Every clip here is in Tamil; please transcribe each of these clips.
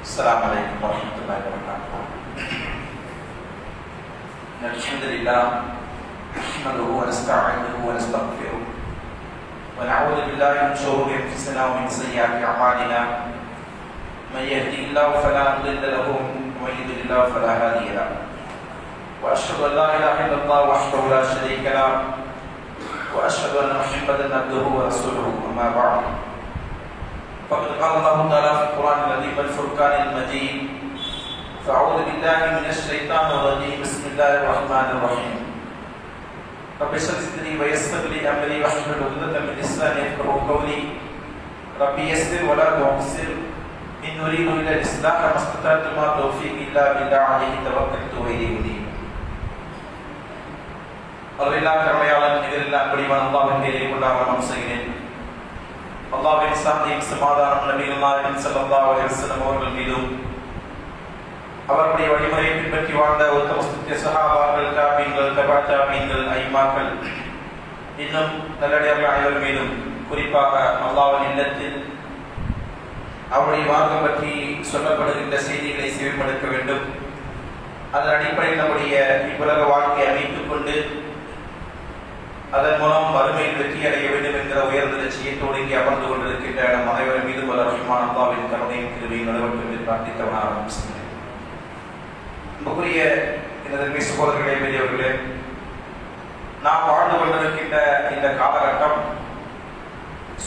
Assalamualaikum warahmatullahi wabarakatuh. Alhamdulillah, nahmaduhu wa nasta'inuhu wa nastaghfiruh wa na'udzu billahi min shururi anfusina wa min sayyiati a'malina. Man yahdihillahu fala mudilla lahu wa man yudlil fala hadiya lahu. Wa ashhadu an la ilaha illallah wahdahu la sharika lahu wa ashhadu anna Muhammadan abduhu wa rasuluhu. Amma ba'd. فقد قال الله تعالى في القرآن العظيم والفرقان المجيد فأعوذ بالله من الشيطان الرجيم بسم الله الرحمن الرحيم رب اشرح لي صدري ويسر لي أمري واحلل عقدة من لساني يفقهوا قولي ربي يسر ولا تعسر إن أريد إلا الإصلاح ما استطعت وما توفيقي إلا بالله عليه توكلت وإليه أنيب. الله கருணையாளன் நிகரில்லா அன்புடையவன் அல்லாஹ்வின் பெயரை கொண்டு ஆரம்பம் செய்கிறேன். அல்லாஹ்வின் சாந்தியும் சமாதானம் நபிகள் ஸல்லல்லாஹு அலைஹி வஸல்லம் அவர்கள் மீதும் அவருடைய வழிமுறையை பின்பற்றி வாழ்ந்த உத்தம சஹாபாக்கள், தாபீன்கள், தபா தாபீன்கள், ஐமாக்கள், இன்னும் நல்லடியார்கள் அனைவர் மீதும், குறிப்பாக அல்லாஹ்வின் இல்லத்தில் அவருடைய மார்க்கம் பற்றி சொல்லப்படுகின்ற செய்திகளை செவிமடுக்க வேண்டும். அதன் அடிப்படையில் நம்முடைய இவ்வுலக வாழ்க்கையை அமைத்துக் கொண்டு அதன் மூலம் வறுமையில் வெற்றி அடைய வேண்டும் என்கிற உயர்ந்த லட்சியத்தோடு இங்கே அமர்ந்து கொண்டிருக்கின்ற நம் அனைவரும் மீது வல்ல ரஹ்மான் அல்லாஹ்வின் கருணையும் கிருபையும் நிலவட்டும் என்று பிரார்த்தித்தவனாக ஆரம்பிக்கிறேன். அன்புக்குரிய எனது சகோதரர்களே, பெரியவர்களே, நாம் வாழ்ந்து கொண்டிருக்கின்ற இந்த காலகட்டம்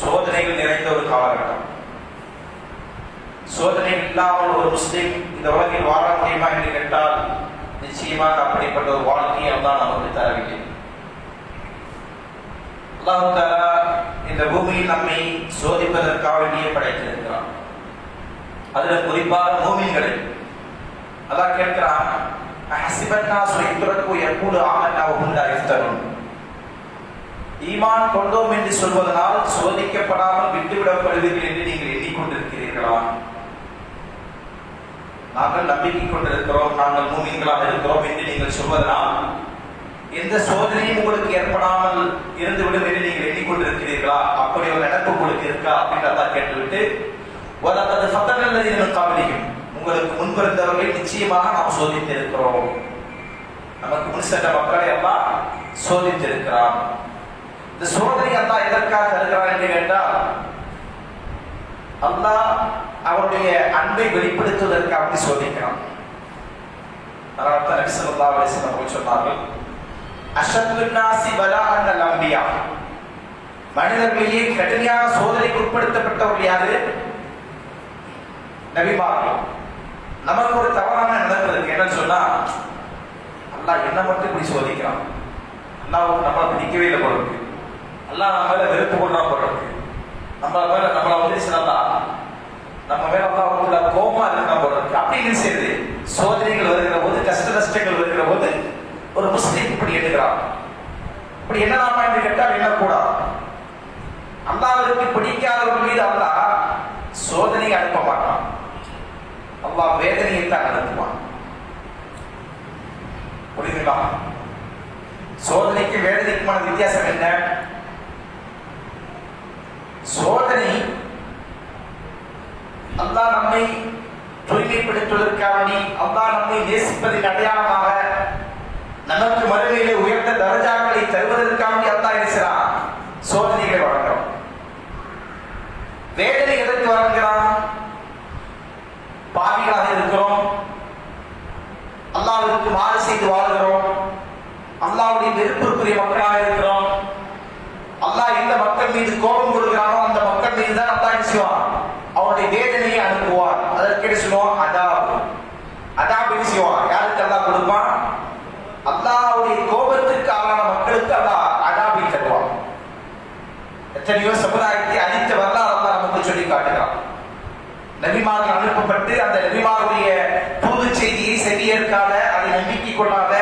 சோதனைகள் நிறைந்த ஒரு காலகட்டம். சோதனைகள் இல்லாமல் ஒரு முஸ்லிம் இந்த உலகில் வாழ முடியுமா என்று கேட்டால் நிச்சயமாக அப்படிப்பட்ட ஒரு வாழ்க்கையை அல்லாஹ் நமக்கு தரவில்லை. அல்லாஹ் தஆலா இந்த பூமியில் நம்மை சோதிப்பதற்காக வேண்டியே படைத்திருக்கிறான். அதில் குறிப்பாக மூமின்களை அல்லாஹ் கேட்கிறான், அஹஸிபன்னாஸு யுத்ரகு யகூலு ஆமன்னா வஹும் லா யுஃப்தனூன். ஈமான் கொண்டோம் என்று சொல்வதனால் சோதிக்கப்படாமல் விட்டுவிடப்படுவீர்கள் என்று நீங்கள் எண்ணிக்கொண்டிருக்கிறீர்களா? நாங்கள் நம்பிக்கை கொண்டிருக்கிறோம், நாங்கள் மூமின்களாக இருக்கிறோம் என்று நீங்கள் சொல்வதனால் எந்த சோதனையும் உங்களுக்கு ஏற்படாமல் இருந்துவிடும் என்று நீங்கள் எண்ணிக்கொண்டிருக்கிறீர்களா? அப்படி ஒரு நினைப்பு உங்களுக்கு இருக்கா அப்படின்னு அல்லாஹ் கேட்டுவிட்டு, வலகத் ஃபதனல் லதீன மின் கப்லிஹிம், உங்களுக்கு முன்பிருந்தவர்களை நிச்சயமாக நாம் சோதித்திருக்கிறோம். நமக்கு முன் சென்ற மக்களை அல்லாஹ் சோதித்திருக்கிறான். இந்த சோதனை அல்லாஹ் எதற்காக தருகிறான் என்று கேட்டால், அல்லாஹ் அவருடைய அன்பை வெளிப்படுத்துவதற்கு அப்படி சோதிக்கிறான். அதனால தான் நபி ஸல்லல்லாஹு அலைஹி வஸல்லம் அவர்கள் சொன்னார்கள், அஷத்துன் நாஸி பலாஅன் அல் அன்பியா, மனிதர்களையே கடுமையான சோதனைக்கு உட்படுத்தப்பட்டவர்கள் யாரு? நபிமார்கள். நமக்கு ஒரு தவறான நினைப்பு இருக்கு. என்னன்னு சொன்னா, அல்லாஹ் என்ன மட்டும் இப்படி சோதிக்கிறான், அல்லாஹ் நம்மளை பிடிக்கவே இல்லை போல இருக்கு, அல்லாஹ் நம்ம மேல வெறுப்பு கொள்றான் போல இருக்கு, நம்மளை வந்து சிலதா நம்ம மேல அல்லாஹ் கோபமா இருக்கான் போல இருக்கு அப்படின்னு செய்யுது. சோதனைகள் வருகிற போது, கஷ்டங்கள் வருகிற போது ஒரு முஸ்லிம் இப்படி எண்ணுகிறான். இப்படி என்னலாமா என்று கேட்டால் எண்ணக்கூடாது. அல்லாஹ்விற்கு பிடிக்காதவர்கள் மீது அல்லாஹ் சோதனையை அனுப்ப மாட்டான், அல்லாஹ் வேதனையை தான் அனுப்புவான். புரியுதுங்களா? சோதனைக்கு வேதனைக்குமான வித்தியாசம் என்ன? சோதனை அல்லாஹ் நம்மை தூய்மைப்படுத்துவதற்காக, அல்லாஹ் நம்மை நேசிப்பதின் அடையாளமாக, நமக்கு மறுமையிலே உயர்ந்த தரஜாக்களை தருவதற்காக அல்லாஹ் இருக்கிறான் சோதனைகளை வழங்குறான். வேதனை எதற்கு வழங்குகிறான்? பாவிகளாக இருக்கிறோம், அல்லாஹ்விற்கு மாறு செய்து வாழ்கிறோம், அல்லாஹ்வுடைய வெறுப்பிற்குரிய மக்களாக இருக்கிறோம். அல்லாஹ் எந்த மக்கள் மீது கோபம் கொள்கிறானோ அந்த மக்கள் மீது தான் அல்லாஹ் செய்வான், அவருடைய வேதனையை அனுப்புவார். அதற்கு சொல்லுவோம் அதாப். அதாப் என்ன செய்வான்? யாருக்கு அல்லாஹ் கொடுப்பான்? அல்லாஹ்வுடைய கோபத்திற்கு ஆளான மக்களுக்கு அல்லாஹ் அதாபை தருவான். எத்தனையோ சமுதாயத்தை அழித்த வரலாறு அல்லாஹ் நமக்கு சொல்லி காட்டுகிறான். நபிமார்கள் அனுப்பப்பட்டு அந்த நபிமாருடைய தூது செய்தியை செவியேற்காத, அதை நம்பிக்கை கொள்ளாத,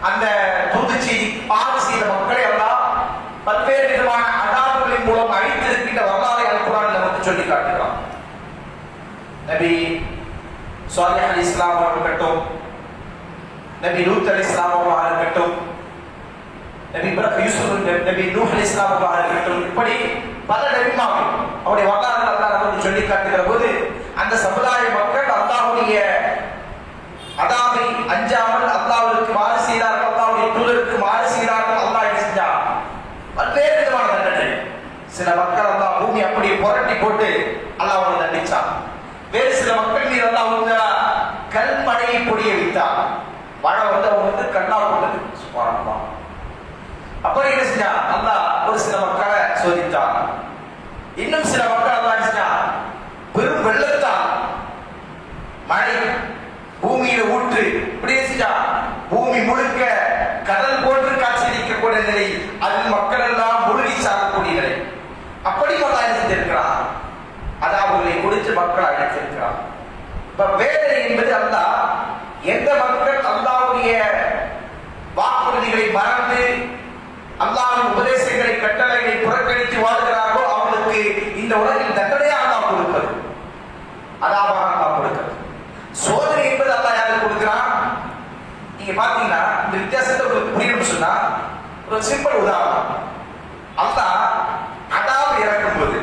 அந்த தூது செய்தி பாடு செய்த மக்களை அல்லாஹ் பல்வேறு விதமான அதாபுகளின் மூலம் அழித்திருக்கின்ற வரலாறை அல்குர்ஆன் நமக்கு சொல்லி காட்டுகிறான். நபி சாலிஹ் அலைஹிஸ்ஸலாம் அவர்கள் இருக்கட்டும், நபி லூத் அலைஹிஸ்ஸலாம் அவர்கள் இருக்கட்டும், நபி நபி நூஹ் அலைஹிஸ்ஸலாம் அவர்கள் இருக்கட்டும், இப்படி பல நபிமார்கள் அவருடைய வரலாறு அல்லாஹ் நமக்கு சொல்லி காட்டுகிற போது அந்த சமுதாய மக்கள் சில மக்கள் அல்லாஹ் பூமி அப்படியே புரட்டி போட்டு அல்லாஹ் அவங்களை தண்டிச்சான். வேறு சில மக்கள் மீது அல்லாஹ் அவங்க கல்மழையை பொழிய வைத்தார். மழை வந்து அவங்க வந்து கண்ணா போட்டது. சுப்ஹானல்லாஹ். அப்புறம் என்ன செஞ்சான்? அல்லாஹ் ஒரு சில மக்களை சோதித்தான். இன்னும் சில மக்கள் அல்லாஹ் செஞ்சான் பெரும் வெள்ளத்தால் மழை பூமியில ஊற்று இப்படியே செஞ்சா பூமி முழுக்க கடல் போன்று காட்சியளிக்கக்கூடிய நிலை, அதில் மக்கள் எல்லாம் முழுகி சாகக்கூடிய நிலை. அப்படி அல்லாஹ் செஞ்சிருக்கிறான். அதாவுகளை கொடுத்து மக்கள் அழைத்திருக்கிறான். வேதனை என்பது அல்லாஹ் எந்த மக்கள் அல்லாஹ்வுடைய வாக்குறுதிகளை மறந்து அல்லாஹ்வின் உபதேசங்களை கட்டளைகளை புறக்கணித்து வாழ்கிறார்களோ அவர்களுக்கு இந்த உலகில் தண்டனையாக அல்லாஹ் கொடுப்பது, அதாவாக அல்லாஹ் கொடுக்கிறது. சோதனை என்பது அல்லாஹ் யாருக்கு கொடுக்கிறான்? நீங்க பாத்தீங்கன்னா இந்த வித்தியாசத்தை உங்களுக்கு புரியணும்னு சொன்னா ஒரு சிம்பிள் உதாரணம். அல்லாஹ் அதாப் இறக்கும் போது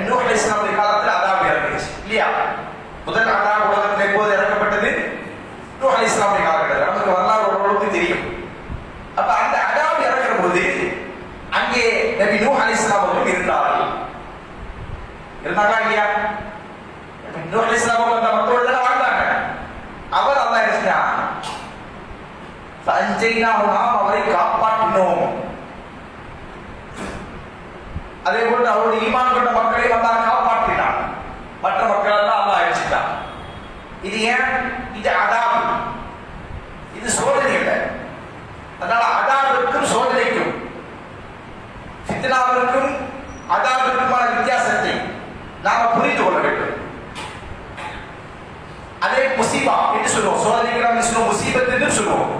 நூஹ் அலைஹிஸ்ஸலாம் காலத்தில் அதாப் இறங்குச்சு இல்லையா? முதல் அதாப் உலகத்தில் எப்போது இறக்கப்பட்டது? நூஹ் அலைஹிஸ்ஸலாம் காலகட்டத்தில். நமக்கு வரலாறு ஓரளவுக்கு தெரியும். அப்ப அந்த அதாப் இறக்குற போது அங்கே நபி நூஹ் அலைஹிஸ்ஸலாம் அவர்கள் இருந்தார்கள். இருந்தாங்களா இல்லையா? நூஹ் அலைஹிஸ்ஸலாம் அவர்கள் அந்த மக்களோட வாழ்ந்தாங்க. அவர் அல்லாஹ் என்ன செஞ்சான்? நாம் அவரை காப்பாற்றினோம். அதே போன்று அவருடைய ஈமான் கொண்ட மக்களை அல்லாஹ் காப்பாற்றினான். மற்ற மக்கள் எல்லாம் அல்லாஹ் அழிச்சிட்டான். இது ஏன்? இது அதாப், இது சோதனை இல்லை. அதனால அதாபிற்கும் சோதனைக்கும் ஃபித்னாவிற்கும் அதாபிற்குமான வித்தியாசத்தை நாம புரிந்து கொள்ள வேண்டும். அதே முசீபா என்று சொல்லுவோம், சோதனைக்கு நாம் சொல்லுவோம், முசீபத் என்று சொல்லுவோம்.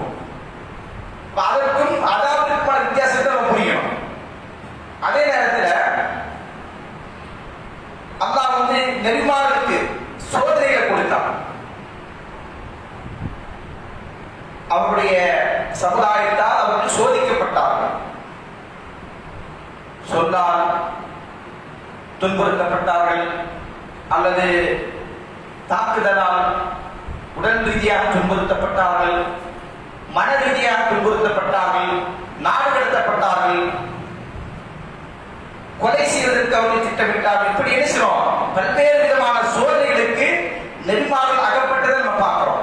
அதற்கும் அதாபிற்குமான வித்தியாசத்தை நம்ம புரியணும். அதே நேரத்தில் அல்லாஹ் வந்து நபிமார்களுக்கு சோதனைகளை கொடுத்தான். அவருடைய சமுதாயத்தால் அவர்கள் சோதிக்கப்பட்டார்கள். சொன்னால் துன்புறுத்தப்பட்டார்கள், அல்லது தாக்குதலால் உடல் ரீதியாக துன்புறுத்தப்பட்டார்கள், மன ரீதியாக துன்புறுத்தப்பட்டார்கள், நாடு கடத்தப்பட்டார்கள், கொலை செய்வதற்கு அவர்கள் திட்டமிட்டார்கள். இப்படி என்ன செய்யறோம்? பல்வேறு விதமான சோதனைகளுக்கு நெறிமாறல் அகப்பட்டதை நம்ம பார்க்கிறோம்.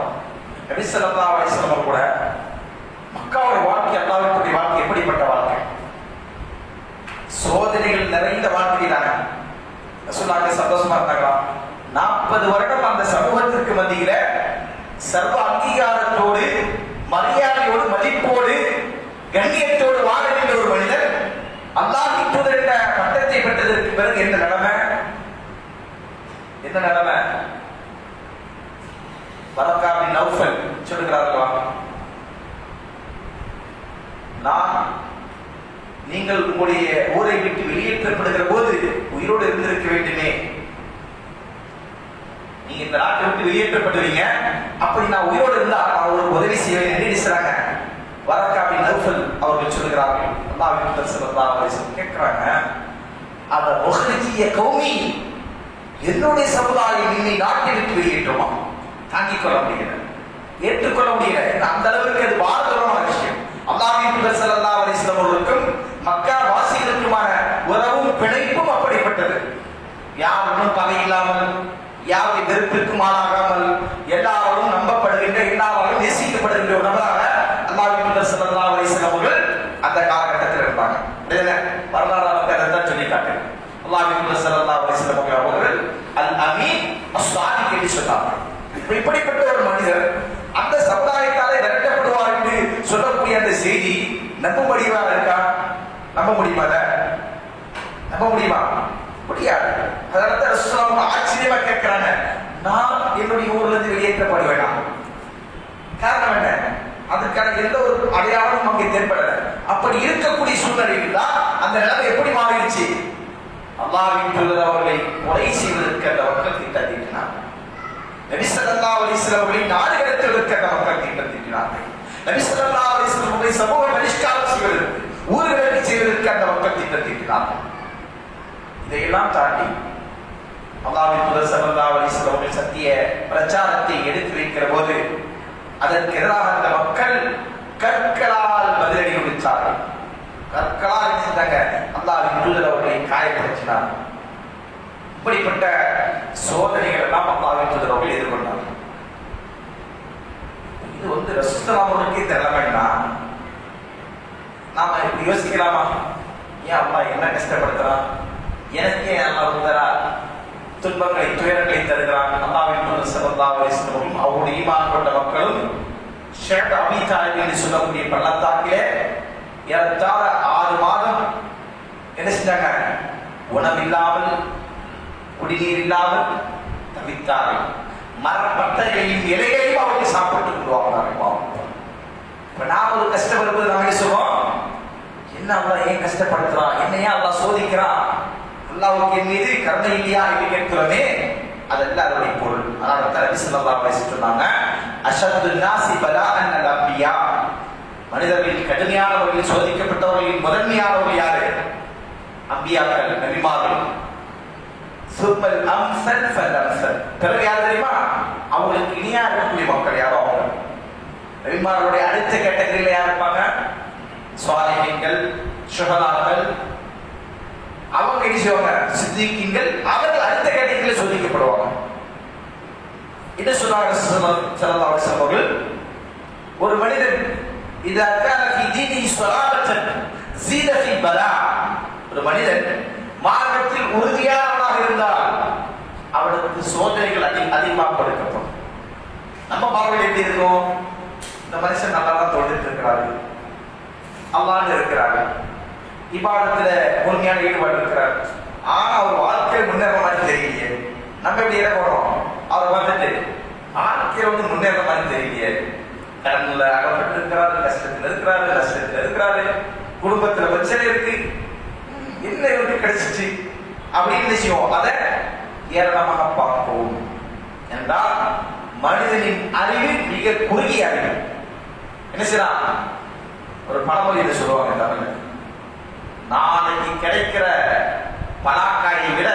நபி ஸல்லல்லாஹு அலைஹி வஸல்லம் கூட மக்காவுடைய வாழ்க்கை, அல்லாஹ்வுடைய வாழ்க்கை எப்படிப்பட்ட வாழ்க்கை? சோதனைகள் நிறைந்த வாழ்க்கை தானே. ரசூலுல்லாஹி சந்தோஷமா இருந்தாங்களா? 40 வருடம் அந்த சமூகத்திற்கு மத்தியில சர்வ அங்கீகாரத்தோடு, மரியாதையோடு, மதிப்போடு, கண்ணியத்தோடு வாழ வேண்டிய ஒரு மனிதர் அல்லாஹ்வின் தூதர் என்ற பட்டத்தை பெற்றதற்கு பிறகு என்ன நிலைமை? என்ன நிலைமை? வரக்கா பின் நௌஃபல் சொல்லுகிறார்களா, நீங்கள் உங்களுடைய ஊரை விட்டு வெளியேற்றப்படுகிற போது உயிரோடு இருந்திருக்க வேண்டுமே. நீங்க இந்த நாட்டை விட்டு வெளியேற்றப்படுவீங்க, அப்படி நான் உயிரோடு இருந்தா நான் ஒரு உதவி செய்வேன் என்று வரக்கா பின் நௌஃபல் அவர்கள் சொல்லுகிறார்கள். அல்லாஹ்வின் தூதர் ஸல்லல்லாஹு அலைஹி வஸல்லம் கேட்கிறாங்க, அத முஹ்ரிஜிய கௌமி, என்னுடைய சமுதாயம் என்னை நாட்டை விட்டு வெளியேற்றுமா? தாங்கிக் கொள்ள முடியல, ஏற்றுக்கொள்ள முடியல. அந்த அளவுக்கு அது பாரதூரமான விஷயம். அல்லாஹ்வின் தூதர் ஸல்லல்லாஹு அலைஹி வஸல்லம் அவர்களுக்கும் மக்கா வாசிகளுக்குமான உறவும் பிணைப்பும் அப்படிப்பட்டது. யாருடன் பகை இல்லாமல், யாருடைய வெறுப்பிற்கும் ஆளாகாமல், எல்லாரும் நம்பப்படுகின்ற, எல்லாரும் நேசிக்கப்படுகின்ற ஒரு நபராக அல்லாஹ்வின் தூதர் ஸல்லல்லாஹு அலைஹி வஸல்லம் அவர்கள் அந்த காலகட்டத்தில் இருந்தாங்க. வரலாறு அதைத்தான் சொல்லி காட்டு. அல்லாஹ்வின் தூதர் ஸல்லல்லாஹு அலைஹி வஸல்லம் அவர்கள் அல் அமீன் அஸ்-ஸாதிக் என்று சொன்னார்கள். இப்படிப்பட்ட ஒரு மனிதர் அந்த சமுதாயத்தாலே விரட்டப்படுவார் என்று சொல்லக்கூடிய அந்த செய்தி நம்பும்படியாக இருக்கா? நம்ப முடியுமா? நம்ப முடியுமா? முடியாது. அதனால ரசூலுல்லாஹ் ஆச்சரியமா கேட்கிறாங்க, நான் என்னுடைய ஊர்ல இருந்து வெளியேற்றப்படுவேனா? காரணம் என்ன? அதுக்கான எந்த ஒரு அடையாளமும் அங்கே தென்படல. அப்படி இருக்கக்கூடிய சூழ்நிலையில் தான் அந்த நிலைமை எப்படி மாறிடுச்சு? அல்லாஹ்வின் தூதர் அவர்களை கொலை செய்வதற்கு அந்த மக்கள் திட்டத்தினார். நபி ஸல்லல்லாஹு அலைஹி வஸல்லம் அவர்களை நாடு கடத்துவதற்கு அந்த மக்கள் திட்டத்தினார்கள். நபி ஸல்லல்லாஹு அலைஹி வஸல்லம் அவர்களை சமூக பரிஷ்காரம் செய்வதற்கு, ஊர்களுக்கு செய்வதற்கு அந்த மக்கள் திட்டத்தினார்கள். இதையெல்லாம் தாண்டி அல்லாஹ்வின் தூதர் ஸல்லல்லாஹு அலைஹி வஸல்லம் அவர்கள் சத்திய பிரச்சாரத்தை எடுத்து வைக்கிற போது அதற்கு எதிராக அந்த மக்கள் கற்களால் பதிலடி கொடுத்தார்கள். கற்களால் இருந்தாங்க அல்லாஹ்வின் தூதர் அவர்களை காயப்படுத்தினார். இப்படிப்பட்ட சோதனைகள் எல்லாம் அல்லாஹ்வின் தூதர் அவர்கள் எதிர்கொண்டார். இது ரசூலுல்லாஹி அவர்களுக்கே தெரியலன்னா நாம இப்படி யோசிக்கலாமா? ஏன் அல்லாஹ் என்ன கஷ்டப்படுத்துறான், எனக்கே அல்லாஹ் தரா துன்பங்களை துயரங்களை தருகிறான். அல்லாஹ்வின் தூதர் ஸல்லல்லாஹு அலைஹி வஸல்லம் அவருடைய ஈமான் கொண்ட மக்களும் ஷேக் அபீ தாலிப் என்று சொல்லக்கூடிய பள்ளத்தாக்கிலே ஏறத்தாழ 6 மாதம் என்ன செஞ்சாங்க? உணவில்லாமல் குடிநீர் இல்லாமல் தவித்தார்கள். மரப்பட்டைகளின் இலைகளையும் அவர்கள் சாப்பிட்டு கொள்வாங்க. இப்ப நாம் ஒரு கஷ்டப்படுவது நாம என்ன சொல்றோம்? என்ன அல்லாஹ் ஏன் கஷ்டப்படுத்துறான், என்னையா அல்லாஹ் சோதிக்கிறான், அல்லாஹ்வுக்கு என் மீது கருணை இல்லையா என்று கேட்கிறோமே, அதெல்லாம் அதனுடைய பொருள். அதனால நபி ஸல்லல்லாஹு அலைஹி வஸல்லம் சொன்னாங்க, அஷத்து நாஸி பலாஅன் அல் அன்பியா, மனிதர்களில் கடுமையானவர்களில் சோதிக்கப்பட்டவர்களின் முதன்மையானவர்கள் யாரு? அம்பியாக்கள், நபிமார்கள். சுப்பல் அம்சல் ஃபல் அம்சல். பிறகு யார் தெரியுமா? அவங்களுக்கு இனியா இருக்கக்கூடிய மக்கள் யாரோ அவங்க. நபிமார்களுடைய அடுத்த கேட்டகரியில யார் இருப்பாங்க? சுவாலிஹீன்கள், ஷுஹதாக்கள். அவங்க என்ன செய்வாங்க? சித்திகீன்கள். அவர்கள் அடுத்த கேட்டகரியில சோதிக்கப்படுவாங்க. இது சொன்னாங்க ஸல்லல்லாஹு அலைஹி வஸல்லம். ஒரு மனிதன் இதா கான ஃபீ தீனி ஸலாபத்தன் ஸீத ஃபீ பலா, ஒரு மனிதன் மார்க்கத்தில் உறுதியானவனாக இருந்தால் அவனுக்கு சோதனைகள் அதிகமாக கொடுக்கப்படும். நம்ம பார்வையில் எப்படி இருக்கும்? இந்த மனுஷன் நல்லா தான் தொழுதுட்டு இருக்கிறாரு, அல்லாஹ்னு இருக்கிறாரு, இபாதத்துல முழுமையான ஈடுபாடு இருக்கிறார், ஆனா அவர் வாழ்க்கையில் முன்னேற மாதிரி தெரியலையே. நம்ம எப்படி இட போறோம்? அவர் வந்துட்டு வாழ்க்கையில் முன்னேற மாதிரி தெரியலையே. கடன்ல அகப்பட்டு இருக்கிறாரு, கஷ்டத்துல இருக்கிறாரு, நஷ்டத்துல இருக்கிறாரு, குடும்பத்துல பிரச்சனை இருக்கு, என்ன இவருக்கு கிடைச்சிச்சு அப்படின்னு நினைச்சோம். அதை ஏராளமாக பார்ப்போம் என்றால் மனிதனின் அறிவு மிக குறுகிய அறிவு. என்ன செய்யலாம்? ஒரு பழமொழி என்று சொல்லுவாங்க தமிழ்ல, நாளைக்கு கிடைக்கிற பலாக்காயை விட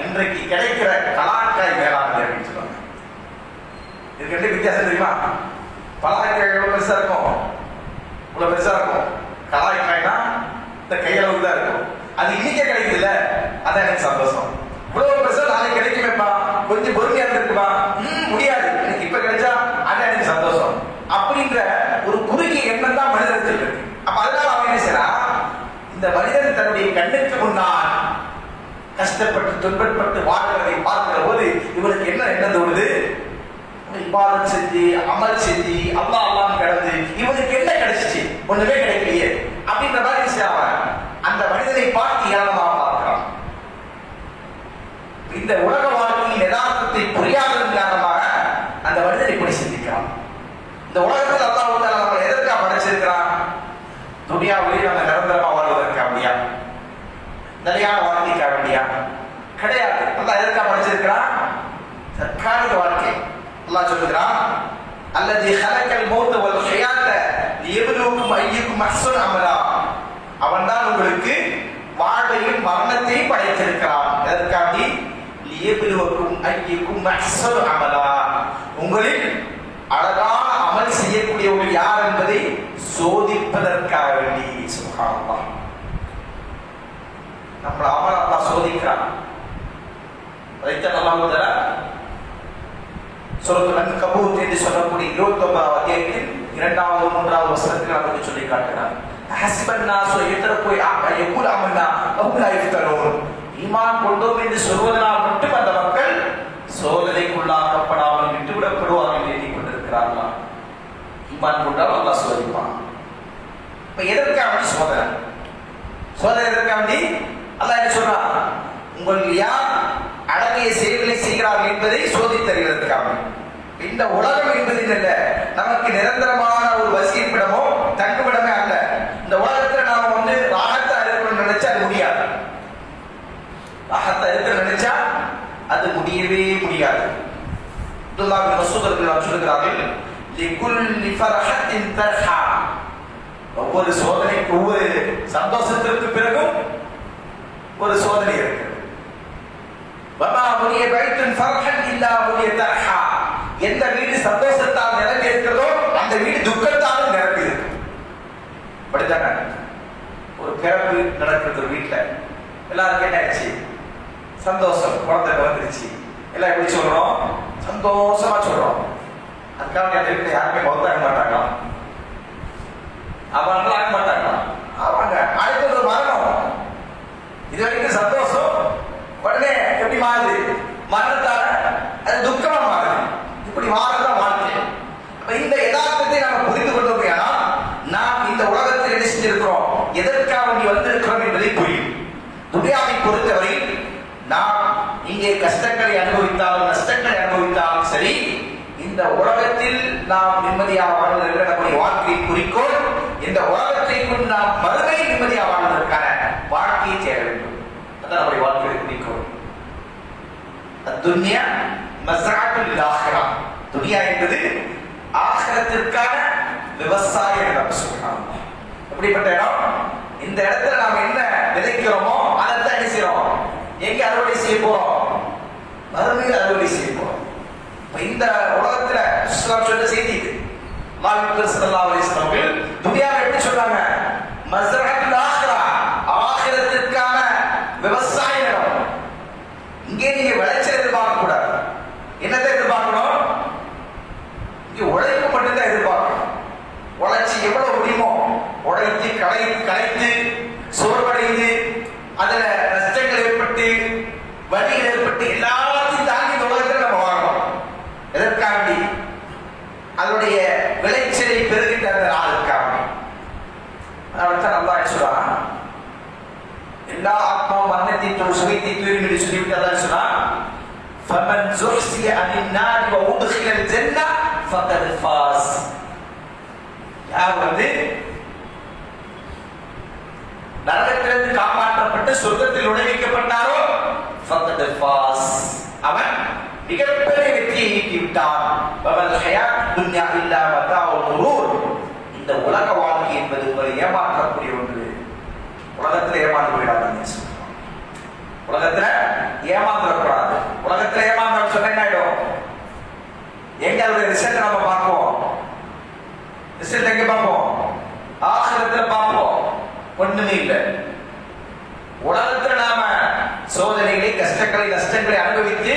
இன்றைக்கு கிடைக்கிற கலாக்காய் மேலானது அப்படின்னு சொல்லுவாங்க. இதுக்கு ரெண்டு வித்தியாசம் தெரியுமா? பலாக்காய் எவ்வளவு பெருசா இருக்கும், இவ்வளவு பெருசா இருக்கும். கலாய்க்காய்னா இந்த கையளவுக்கு தான் இருக்கும். அது இன்னைக்கே கிடைக்குது இல்ல, அதான் எனக்கு சந்தோஷம். இவ்வளவு பெருசா நாளைக்கு கிடைக்குமேப்பா, கொஞ்சம் பொறுமையா இருக்குப்பா, முடியாது எனக்கு இப்ப கிடைச்சா அதான் எனக்கு சந்தோஷம் அப்படின்ற ஒரு குறுகிய எண்ணம் தான் மனிதர்கள் இருக்கு. அப்ப அதனால அவன் என்ன செய்யறான்? இந்த மனிதன் தன்னுடைய கண்ணுக்கு முன்னால் கஷ்டப்பட்டு துன்பப்பட்டு வாழ்வதை பார்க்கிற போது இவனுக்கு என்ன எண்ணம் தோணுது? இபாதத் செஞ்சு அமல் செஞ்சு அல்லாஹ் அல்லாஹ் கிடந்து இவனுக்கு என்ன கிடைச்சிச்சு? ஒண்ணுமே கிடைக்கலையே அப்படின்ற மாதிரி செய்வான். அந்த மனிதனை பார்த்து ஏளனமாக பார்க்கிறான். இந்த உலக வாழ்க்கையின் யதார்த்தத்தை புரியாததன் காரணமாக அந்த மனிதன் இப்படி சிந்திக்கிறான். இந்த உலகத்தில் அல்லாஹ் நம்ம எதற்காக படைச்சிருக்கிறான்? துனியாவிலே நம்ம நிரந்தரமா வாழ்வதற்காக வேண்டியா, நிலையான வாழ்க்கைக்காக வேண்டியா? கிடையாது. அல்லாஹ் எதற்காக படைச்சிருக்கிறான்? தற்காலிக வாழ்க்கை. அல்லாஹ் சொல்லுகிறான், அல்லதி ஹலக்கல் மௌத வல் ஹயாத லியப்லுவுக்கும் அய்யுக்கும் அஹ்ஸனு அமலா. அவன்தான் உங்களுக்கு வாழ்வையும் மரணத்தையும் படைத்திருக்கிறான். எதற்காக? லியப்லுவுக்கும் அய்யுக்கும் அஹ்ஸனு அமலா, உங்களில் அழகான அமல் செய்யக்கூடியவர்கள் யார் என்பதை சோதிப்பதற்காக வேண்டி. சுப்ஹானல்லாஹ். நம்ம அமல் அல்லாஹ் சோதிக்கிறான். அதைத்தான் அல்லாஹ் தஆலா சூரத்துல் அன்கபூத் என்று சொல்லக்கூடிய 29வது அத்தியாயத்தில் 2வது 3வது வசனத்தில் நமக்கு சொல்லி காட்டுகிறார். ஹஸ்பன் நாஸு யத்ரகு யகுல் அமன்னா வஹும் லா யஃப்தரூன். ஈமான் கொண்டோம் என்று சொல்வதனால் மட்டும் அந்த மக்கள் சோதனைக்குள்ளாக்கப்படாமல் விட்டுவிடப்படுவார்கள் என்று எண்ணிக்கொண்டிருக்கிறார்களா? ஈமான் கொண்டால் அல்லாஹ் சோதிப்பான். இப்ப எதற்காக சோதனை? சோதனை எதற்காக? அல்லாஹ் என்ன சொல்றான்? உங்கள் யார் அழகிய செயல்களை செய்கிறார்கள் என்பதை சோதித்தறிவதற்காக. இந்த உலகம் என்பது இல்ல நமக்கு நிரந்தரமான ஒரு வசிப்பிடமோ தங்குமிடமே அல்ல. இந்த உலகத்துல நாம ராகத்தா இருக்கணும்னு நினைச்சா அது முடியாது. ராகத்தா இருக்க நினைச்சா அது முடியவே முடியாது. அப்துல்லாஹ் பின் மஸ்ஊத் ரலியல்லாஹு அன்ஹு சொல்கிறார்கள், லிகுல்லி ஃபர்ஹத்தின் தர்ஹா. ஒவ்வொரு சோதனைக்கு, ஒவ்வொரு சந்தோஷத்திற்கு பிறகும் ஒரு சோதனை இருக்கு. வமா முனிய பைத்துன் ஃபர்ஹன் இல்லா முனிய தர்ஹா. எந்த வீடு சந்தோஷத்தால் நிரம்பி இருக்கிறதோ அந்த வீடு துக்கத்தால் நிரம்பி இருக்கு. அப்படித்தானே? ஒரு பிறப்பு நடக்கிறது ஒரு வீட்டுல, எல்லாரும் கேட்டாச்சு, சந்தோஷம், குழந்தை பிறந்துருச்சு, எல்லாம் எப்படி சொல்றோம்? சந்தோஷமா சொல்றோம். அதுக்காக என் வீட்டுல யாருமே பௌத்தாக மாட்டாங்க, அவங்க ஆக மாட்டாங்க. அவங்க அடுத்தது மரணம். இது வரைக்கும் சந்தோஷம், உடனே எப்படி மாறுது? மரணத்தால அது துக்கமா மாறுது. இப்படி மாறதான் வாழ்க்கை. இந்த யதார்த்தத்தை நம்ம புரிந்து கொண்டோம். நாம் இந்த உலகத்தில் என்ன செஞ்சிருக்கிறோம், எதற்காக நீ வந்திருக்கிறோம் என்பதை புரியும். துனியாவை பொறுத்தவரை நாம் இங்கே கஷ்டங்களை அனுபவித்தாலும் நஷ்டங்களை அனுபவித்தாலும் சரி, இந்த உலகத்தில் நாம் நிம்மதியாக வாழ்வதற்கு நம்முடைய வாழ்க்கையை குறிக்கோள். இந்த உலகத்தை கொண்டு நாம் மறுமை நிம்மதியாக வாழ்வதற்கான வாழ்க்கையை சேர வேண்டும். அதான் நம்முடைய வாழ்க்கையை குறிக்கோள். துன்யா மஸ்ரஅத்துல் ஆখিরা. துனியா என்பது ஆகிரத்திற்கான விவசாய இடம். சுப்ஹானல்லாஹ். எப்படிப்பட்ட இடம்? இந்த இடத்துல நாம் என்ன விதைக்கிறோமோ அதைத்தான் என்ன செய்யறோம்? எங்க அறுவடை செய்ய போறோம்? மறுமையில் அறுவடை செய்ய போறோம். இந்த உலகத்துல இஸ்லாம் சொன்ன செய்தி இது. அல்லாஹ் ஸல்லல்லாஹு அலைஹி வஸல்லம் துனியாவை எப்படி சொல்றாங்க? மஸ்ரஅத்துல் ஆখিরা, ஆகிரத்திற்கான விவசாய இடம். இங்கே நீங்க விளைச்சல் எதிர்பார்க்க கூடாது. என்னத்தை எதிர்பார்க்கணும்? இங்க உழைப்பு மட்டும்தான் எதிர்பார்க்கணும். உழைச்சி எவ்வளவு முடியுமோ உழைத்து களைத்து சோர்வடைந்து அதுல நஷ்டங்கள் ஏற்பட்டு வலிகள் ஏற்பட்டு எல்லாத்தையும் தாண்டி இந்த உலகத்தில் நம்ம வாழணும். எதற்காண்டி? அதனுடைய விளைச்சலை பெறுகின்ற நாளுக்காக. அதனால்தான் அல்லாஹ் சொல்றான், எல்லா ஆத்மாவும் மரணத்தை சுவைத்தை தூய்மையை சொல்லிவிட்டு அதான் சொன்னா, فَمَنْ زُحْزِحَ عَنِ النَّارِ وَأُدْخِلَ الْجَنَّةَ فَقَدْ فَازَ. யார் நரகத்திலிருந்து காப்பாற்றப்பட்டு சொர்க்கத்தில் நுழைவிக்கப்பட்டாரோ فَقَدْ فَازَ, அவன் மிகப்பெரிய வெற்றியை ஈட்டிவிட்டான். وَمَا الْحَيَاةُ الدُّنْيَا إِلَّا مَتَاعُ الْغُرُورِ. இந்த உலக வாழ்க்கை என்பது ஒரு ஏமாற்றக்கூடிய ஒன்று. உலகத்தில் ஏமாந்து போயிடாதீங்க. உலகத்துல ஏமாந்துடக்கூடாது. உலகத்துல ஏமாந்து சொன்ன என்ன ஆயிடும்? எங்க அதோட ரிசல்ட் நம்ம பார்ப்போம்? ரிசல்ட் எங்க பார்ப்போம்? ஆகிரத்துல பார்ப்போம். ஒண்ணுமே இல்லை. உலகத்துல நாம சோதனைகளை, கஷ்டங்களை, நஷ்டங்களை அனுபவித்து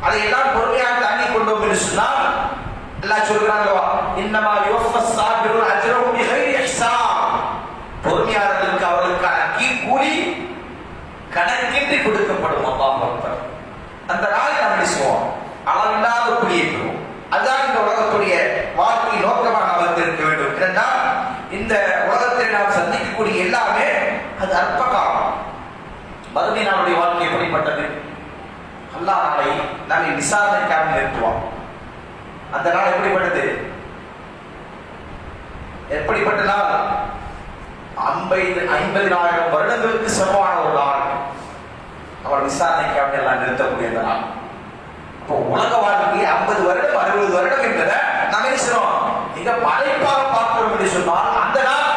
அதையெல்லாம் பொறுமையாக தாங்கி கொண்டோம் என்று சொன்னால் அல்லாஹ் சொல்றாங்களா, இன்னமா யுவஃபஸ் ஸாபிரூன அஜ்ரஹும் பிகைரி ஹிசாப். பொறுமையாளர்களுக்கு அவர்களுக்கான கூலி கணக்கின்றி கொடுக்கப்படும். அல்லாஹ் அக்பர். அந்த நாளை நாம் பேசுவோம், அளவில்லாத கூலியை பெறுவோம். அதுதான் இந்த உலகத்துடைய வாழ்க்கை நோக்கமாக நமக்கு இருக்க வேண்டும். ஏனென்றால் இந்த உலகத்தில் நாம் சந்திக்கக்கூடிய எல்லாமே அது அற்ப காலம். மறுமை நாளுடைய வாழ்க்கை எப்படிப்பட்டது? அல்லாஹ் நாளை நம்மை விசாரணைக்காக நிறுத்துவான். அந்த நாள் எப்படிப்பட்டது? எப்படிப்பட்ட நாள்? 50,000 வருடங்களுக்கு சமமான ஒரு நாள். அவர் விசாரணைக்காக எல்லாம் நிறுத்தக்கூடிய நாள். அப்போ உலக வாழ்க்கை 50 வருடம் 60 வருடம் என்பதை நாம் பேசுறோம். நீங்க படைப்பாக பார்க்கிறோம் என்று சொன்னால் அந்த நாள்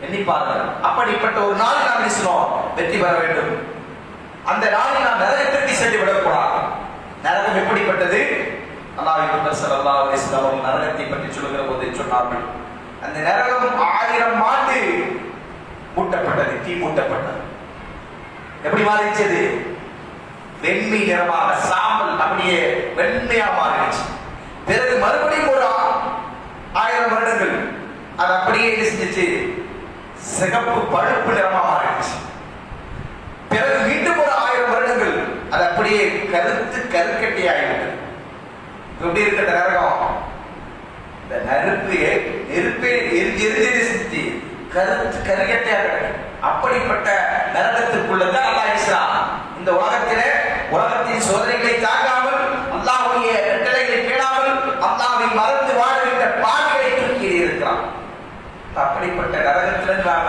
எண்ணி பாருங்கள். அப்படிப்பட்ட ஒரு நாள் நாம் பேசுறோம் வெற்றி பெற வேண்டும். அந்த நாளில் நாம் நரகத்திற்கு சென்று விடக்கூடாது. நரகம் எப்படிப்பட்டது? அல்லாஹ் ஸல்லல்லாஹு அலைஹி வஸல்லம் நரகத்தை பற்றி சொல்லுகிற போது சொன்னார்கள், அந்த நரகம் 1000 ஆண்டு மூட்டப்பட்டது, தீ மூட்டப்பட்டது. எப்படி மாறிச்சது? வெண்மை நிறமாக, சாம்பல் அப்படியே வெண்மையா மாறிடுச்சு. பிறகு மறுபடியும் ஒரு 1000 வருடங்கள் அது அப்படியே செஞ்சிச்சு, சிகப்பு பழுப்பு நிறமா மாறிடுச்சு. பிறகு மீண்டும் ஒரு 1000 வருடங்கள் அது அப்படியே கருத்து கருக்கட்டி ஆகிவிட்டது. எப்படி இருக்கிற நரகம்? இந்த நெருப்பை எரிஞ்சு செஞ்சு கருத்து கருக்கட்டையாக கிடைக்கும். அப்படிப்பட்ட நரகத்திற்குள்ளதான் அல்லாஹ் இஸ்லாம் இந்த உலகத்தின் சோதனைகளை தாங்காமல், அல்லாஹ்வுடைய கட்டளைகளை கேளாமல், அல்லாஹ்வை மறந்து வாழ்கின்ற பாவிகளை தூக்கி இருக்கிறான். அப்படிப்பட்ட நரகத்திலிருந்து நாம